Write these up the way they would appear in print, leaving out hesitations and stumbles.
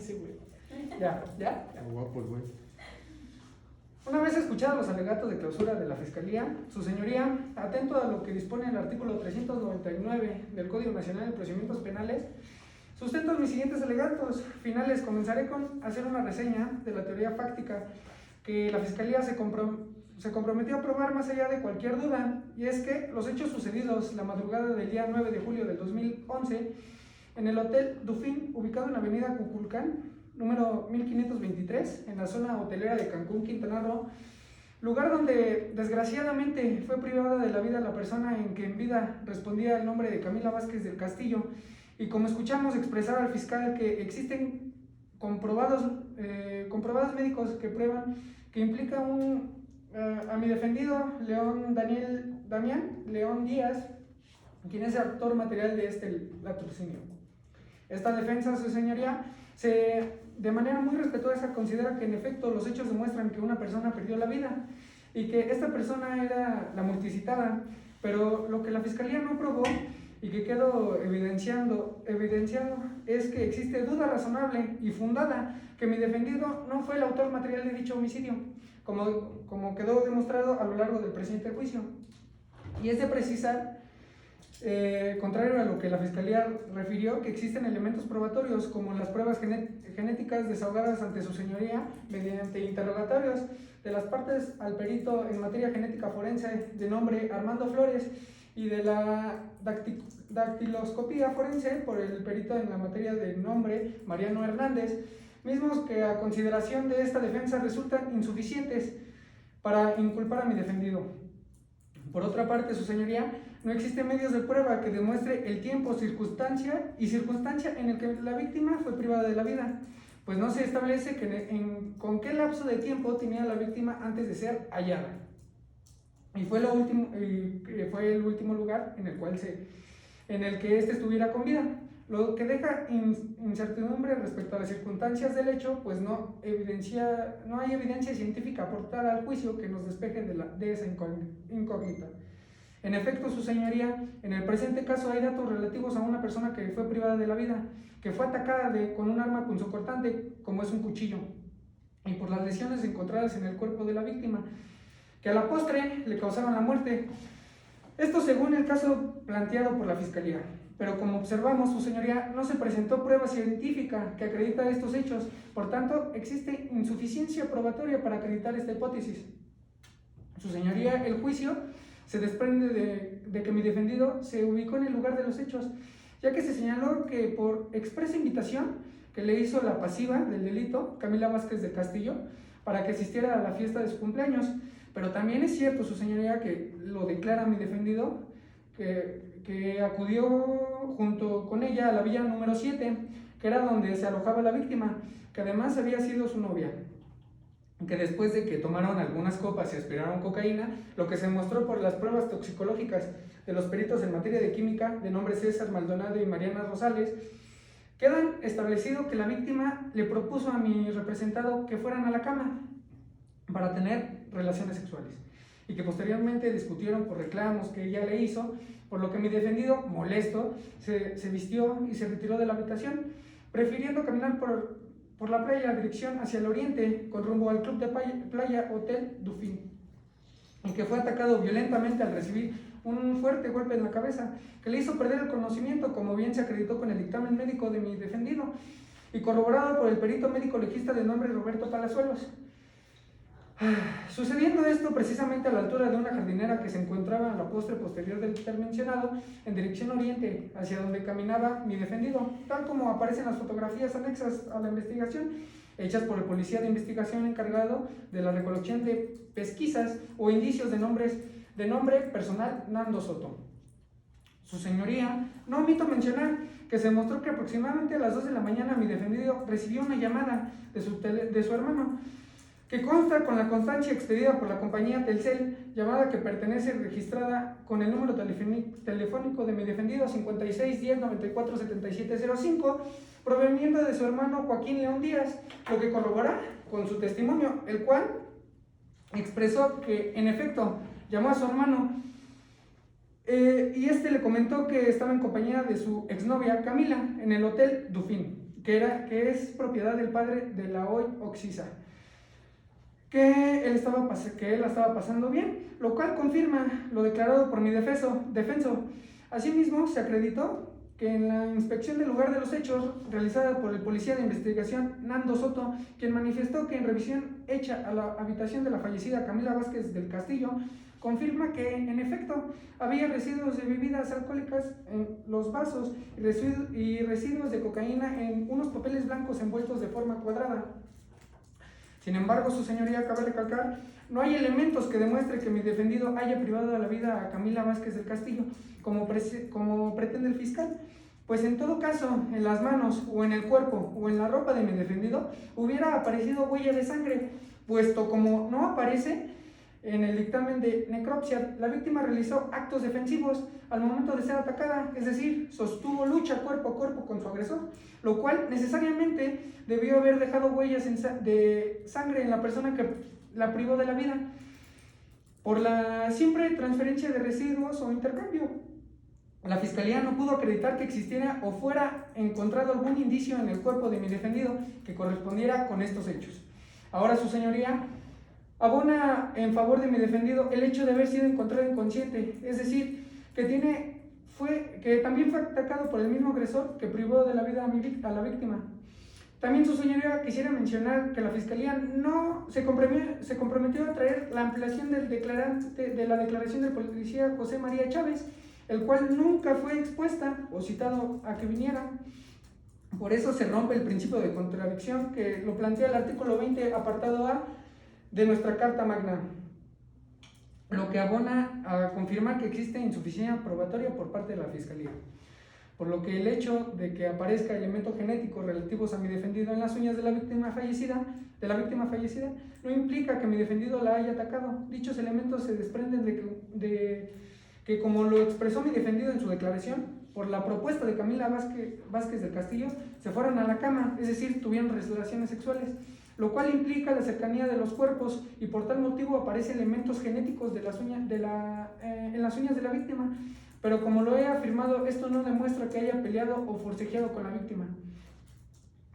ese güey. Ya. Está guapo el güey. Una vez escuchados los alegatos de clausura de la Fiscalía, su señoría, atento a lo que dispone el artículo 399 del Código Nacional de Procedimientos Penales, sustento mis siguientes alegatos finales. Comenzaré con hacer una reseña de la teoría fáctica que la Fiscalía se comprometió a probar más allá de cualquier duda, y es que los hechos sucedidos la madrugada del día 9 de julio del 2011 en el Hotel Dufín, ubicado en la avenida Cuculcán, número 1523, en la zona hotelera de Cancún, Quintana Roo, lugar donde desgraciadamente fue privada de la vida la persona en que en vida respondía el nombre de Camila Vázquez del Castillo, y como escuchamos expresar al fiscal que existen comprobados médicos que prueban que implica a mi defendido Damián León Díaz, quien es actor material de este latrocinio. Esta defensa, su señoría, de manera muy respetuosa considera que en efecto los hechos demuestran que una persona perdió la vida y que esta persona era la multicitada, pero lo que la Fiscalía no probó y que quedó evidenciado es que existe duda razonable y fundada que mi defendido no fue el autor material de dicho homicidio, como quedó demostrado a lo largo del presente juicio. Y es de precisar, contrario a lo que la Fiscalía refirió, que existen elementos probatorios como las pruebas genéticas desahogadas ante su señoría mediante interrogatorios de las partes al perito en materia genética forense de nombre Armando Flores y de la dactiloscopía forense por el perito en la materia de nombre Mariano Hernández, mismos que a consideración de esta defensa resultan insuficientes para inculpar a mi defendido. Por otra parte, su señoría, no existen medios de prueba que demuestre el tiempo, circunstancia en el que la víctima fue privada de la vida, pues no se establece con qué lapso de tiempo tenía la víctima antes de ser hallada. Y fue el último lugar en el que éste estuviera con vida, lo que deja incertidumbre respecto a las circunstancias del hecho, pues no hay evidencia científica aportada al juicio que nos despeje de esa incógnita. En efecto, su señoría, en el presente caso hay datos relativos a una persona que fue privada de la vida, que fue atacada con un arma punzocortante, como es un cuchillo, y por las lesiones encontradas en el cuerpo de la víctima, que a la postre le causaron la muerte. Esto según el caso planteado por la Fiscalía. Pero como observamos, su señoría, no se presentó prueba científica que acredita estos hechos, por tanto, existe insuficiencia probatoria para acreditar esta hipótesis. Su señoría, el juicio se desprende de que mi defendido se ubicó en el lugar de los hechos, ya que se señaló que por expresa invitación que le hizo la pasiva del delito, Camila Vázquez del Castillo, para que asistiera a la fiesta de su cumpleaños. Pero también es cierto, su señoría, que lo declara mi defendido, que acudió junto con ella a la villa número 7, que era donde se alojaba la víctima, que además había sido su novia, que después de que tomaron algunas copas y aspiraron cocaína, lo que se mostró por las pruebas toxicológicas de los peritos en materia de química de nombre César Maldonado y Mariana Rosales, quedan establecido que la víctima le propuso a mi representado que fueran a la cama para tener relaciones sexuales, y que posteriormente discutieron por reclamos que ella le hizo, por lo que mi defendido, molesto, se vistió y se retiró de la habitación, prefiriendo caminar por la playa en dirección hacia el oriente, con rumbo al club de playa Hotel Dufín, y que fue atacado violentamente al recibir un fuerte golpe en la cabeza, que le hizo perder el conocimiento, como bien se acreditó con el dictamen médico de mi defendido, y corroborado por el perito médico legista de nombre Roberto Palazuelos. Sucediendo esto precisamente a la altura de una jardinera que se encontraba a la posterior del mencionado, en dirección oriente, hacia donde caminaba mi defendido, tal como aparecen las fotografías anexas a la investigación, hechas por el policía de investigación encargado de la recolección de pesquisas o indicios de nombre personal Nando Soto. Su señoría, no omito mencionar que se mostró que aproximadamente a las 2 de la mañana mi defendido recibió una llamada de su hermano, que consta con la constancia expedida por la compañía Telcel, llamada que pertenece registrada con el número telefónico de mi defendido 5610-947705, proveniendo de su hermano Joaquín León Díaz, lo que corrobora con su testimonio, el cual expresó que en efecto llamó a su hermano y este le comentó que estaba en compañía de su exnovia Camila en el Hotel Dufín, que es propiedad del padre de la hoy Oxisa, que él la estaba pasando bien, lo cual confirma lo declarado por mi defenso. Asimismo, se acreditó que en la inspección del lugar de los hechos, realizada por el policía de investigación Nando Soto, quien manifestó que en revisión hecha a la habitación de la fallecida Camila Vázquez del Castillo, confirma que, en efecto, había residuos de bebidas alcohólicas en los vasos y residuos de cocaína en unos papeles blancos envueltos de forma cuadrada. Sin embargo, su señoría, cabe recalcar, no hay elementos que demuestren que mi defendido haya privado de la vida a Camila Vázquez del Castillo, como pretende el fiscal, pues en todo caso, en las manos, o en el cuerpo, o en la ropa de mi defendido, hubiera aparecido huella de sangre, puesto como no aparece en el dictamen de necropsia, la víctima realizó actos defensivos al momento de ser atacada, es decir, sostuvo lucha cuerpo a cuerpo con su agresor, lo cual necesariamente debió haber dejado huellas de sangre en la persona que la privó de la vida, por la simple transferencia de residuos o intercambio. La fiscalía no pudo acreditar que existiera o fuera encontrado algún indicio en el cuerpo de mi defendido que correspondiera con estos hechos. Ahora, su señoría abona en favor de mi defendido el hecho de haber sido encontrado inconsciente, es decir, que también fue atacado por el mismo agresor que privó de la vida a la víctima. También, su señoría, quisiera mencionar que la fiscalía no se comprometió a traer la ampliación de la declaración del policía José María Chávez, el cual nunca fue expuesta o citado a que viniera. Por eso se rompe el principio de contradicción que lo plantea el artículo 20, apartado A de nuestra Carta Magna, lo que abona a confirmar que existe insuficiencia probatoria por parte de la Fiscalía, por lo que el hecho de que aparezca elementos genéticos relativos a mi defendido en las uñas de la víctima fallecida, no implica que mi defendido la haya atacado. Dichos elementos se desprenden de que, como lo expresó mi defendido en su declaración, por la propuesta de Camila Vázquez del Castillo, se fueron a la cama, es decir, tuvieron relaciones sexuales, lo cual implica la cercanía de los cuerpos, y por tal motivo aparecen elementos genéticos en las uñas de la víctima, pero como lo he afirmado, esto no demuestra que haya peleado o forcejeado con la víctima.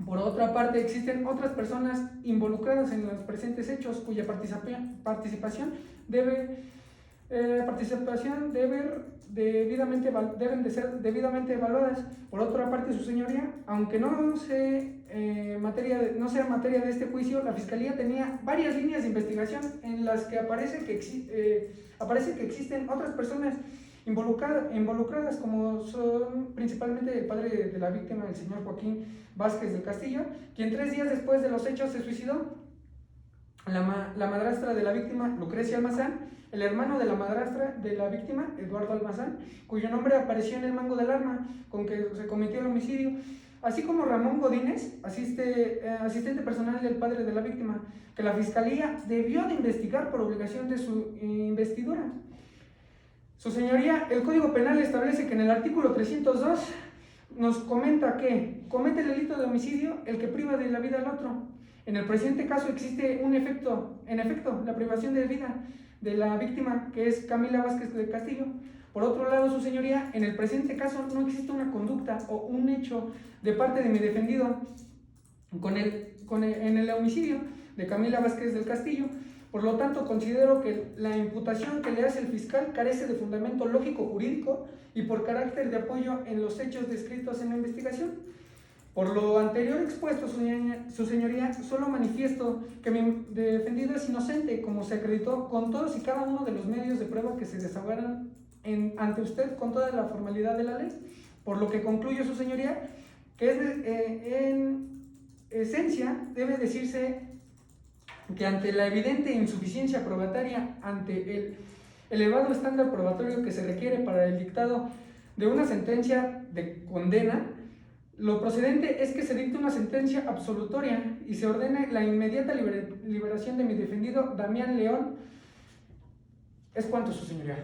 Por otra parte, existen otras personas involucradas en los presentes hechos cuya participación deben de ser debidamente evaluadas. Por otra parte, su señoría, aunque no sea materia de este juicio, la Fiscalía tenía varias líneas de investigación en las que aparece que existen otras personas involucradas, como son principalmente el padre de la víctima, el señor Joaquín Vázquez del Castillo, quien 3 días después de los hechos se suicidó, la madrastra de la víctima, Lucrecia Almazán, el hermano de la madrastra de la víctima, Eduardo Almazán, cuyo nombre apareció en el mango del arma con que se cometió el homicidio, así como Ramón Godínez, asistente personal del padre de la víctima, que la Fiscalía debió de investigar por obligación de su investidura. Su señoría, el Código Penal establece que en el artículo 302 nos comenta que comete el delito de homicidio el que priva de la vida al otro. En el presente caso existe en efecto, la privación de vida de la víctima, que es Camila Vázquez del Castillo. Por otro lado, su señoría, en el presente caso no existe una conducta o un hecho de parte de mi defendido en el homicidio de Camila Vázquez del Castillo. Por lo tanto, considero que la imputación que le hace el fiscal carece de fundamento lógico jurídico y por carácter de apoyo en los hechos descritos en la investigación. Por lo anterior expuesto, su señoría, solo manifiesto que mi defendido es inocente, como se acreditó con todos y cada uno de los medios de prueba que se desahogaron ante usted con toda la formalidad de la ley, por lo que concluyo, su señoría, que en esencia debe decirse que ante la evidente insuficiencia probatoria, ante el elevado estándar probatorio que se requiere para el dictado de una sentencia de condena, lo procedente es que se dicte una sentencia absolutoria y se ordene la inmediata liberación de mi defendido Damián León. Es cuanto, su señoría.